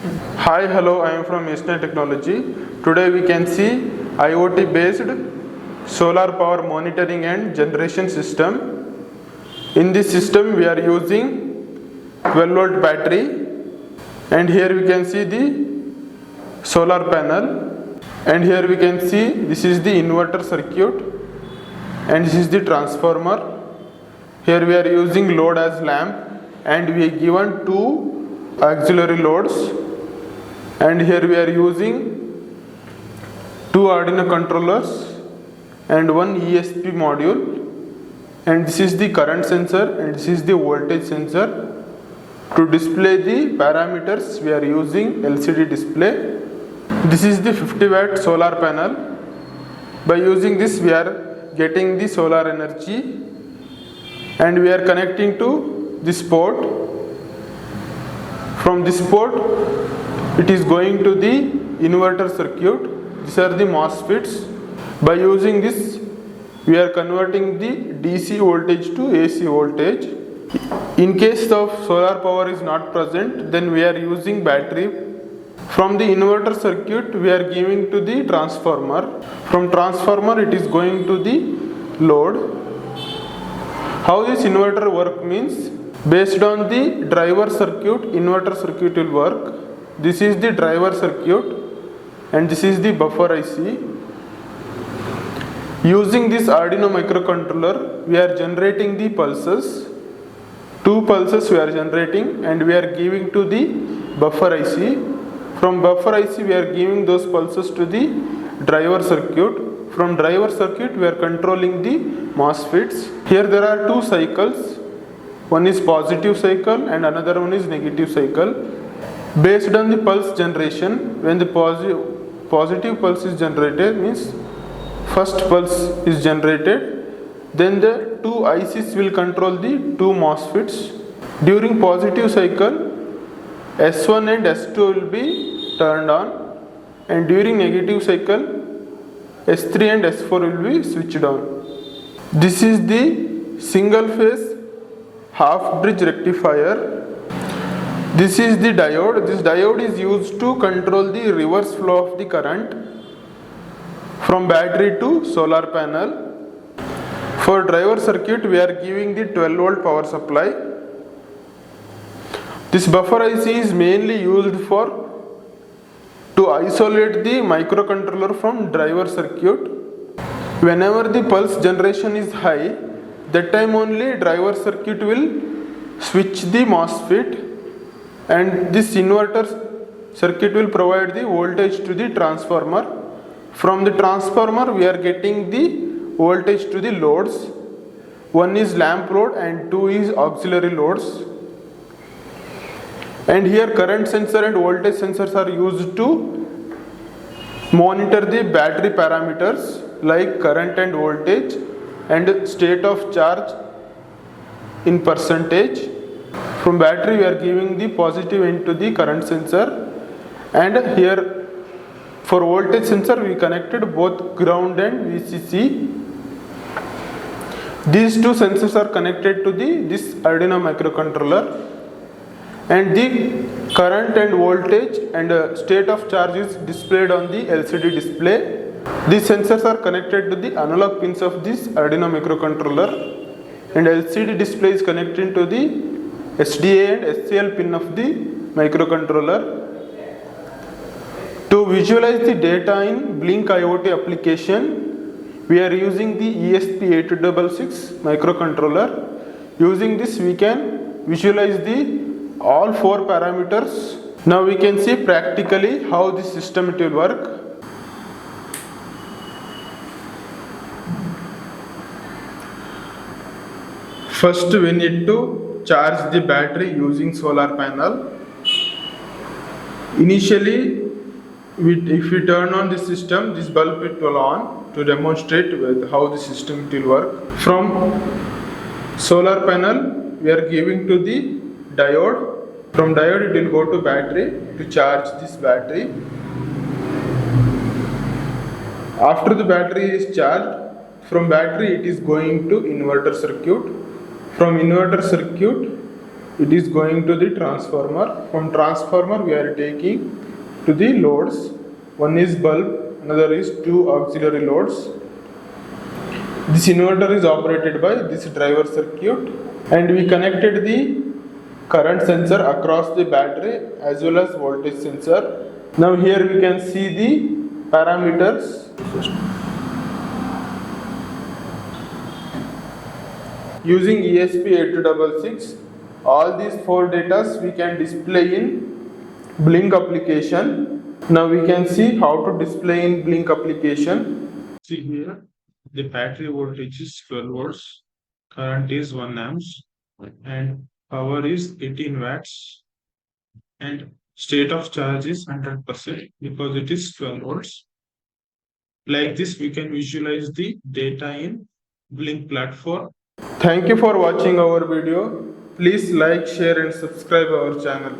Hi, hello, I am from Aislyn Technology. Today we can see IoT based solar power monitoring and generation system. In this system we are using 12 volt battery, and here we can see the solar panel, and here we can see this is the inverter circuit and this is the transformer. Here we are using load as lamp, and we are given two auxiliary loads, and here we are using two Arduino controllers and one ESP module, and this is the current sensor and this is the voltage sensor. To display the parameters we are using LCD display. This is the 50 watt solar panel. By using this we are getting the solar energy, and we are connecting to this port. From this port it is going to the inverter circuit. These are the MOSFETs. By using this we are converting the DC voltage to AC voltage. In case of solar power is not present, then we are using battery. From the inverter circuit we are giving to the transformer. From transformer it is going to the load. How this inverter work means, based on the driver circuit, inverter circuit will work. This is the driver circuit and this is the buffer IC. Using this Arduino microcontroller we are generating the pulses. Two pulses we are generating and we are giving to the buffer IC. From buffer IC we are giving those pulses to the driver circuit. From driver circuit we are controlling the MOSFETs. Here there are two cycles. One is positive cycle and another one is negative cycle. Based on the pulse generation, when the positive pulse is generated, means first pulse is generated, then the two ICs will control the two MOSFETs. During positive cycle, S1 and S2 will be turned on, and during negative cycle, S3 and S4 will be switched on. This is the single phase half bridge rectifier. This is the diode. This diode is used to control the reverse flow of the current from battery to solar panel. For driver circuit we are giving the 12 volt power supply. This buffer IC is mainly used to isolate the microcontroller from driver circuit. Whenever the pulse generation is high, that time only driver circuit will switch the MOSFET, and this inverter circuit will provide the voltage to the transformer. From the transformer we are getting the voltage to the loads. One is lamp load and two is auxiliary loads. And here current sensor and voltage sensors are used to monitor the battery parameters like current and voltage and state of charge in percentage. From battery we are giving the positive end to the current sensor, and here for voltage sensor we connected both ground and VCC. These two sensors are connected to this Arduino microcontroller, and the current and voltage and state of charge is displayed on the LCD display. These sensors are connected to the analog pins of this Arduino microcontroller, and LCD display is connected to the SDA and SCL pin of the microcontroller. To visualize the data in Blink IoT application, we are using the ESP8266 microcontroller. Using this we can visualize all four parameters. Now we can see practically how this system will work. First we need to charge the battery using solar panel. Initially, if we turn on the system, this bulb will on to demonstrate how the system will work. From solar panel, we are giving to the diode. From diode, it will go to battery to charge this battery. After the battery is charged, from battery it is going to inverter circuit. From inverter circuit it is going to the transformer. From transformer we are taking to the loads. One is bulb, another is two auxiliary loads. This inverter is operated by this driver circuit, and we connected the current sensor across the battery as well as voltage sensor. Now here we can see the parameters. Using ESP8266, all these four data we can display in Blink application. Now we can see how to display in Blink application. See here, the battery voltage is 12 volts, current is 1 amps, and power is 18 watts, and state of charge is 100% because it is 12 volts. Like this, we can visualize the data in Blink platform. Thank you for watching our video. Please like, share and subscribe our channel.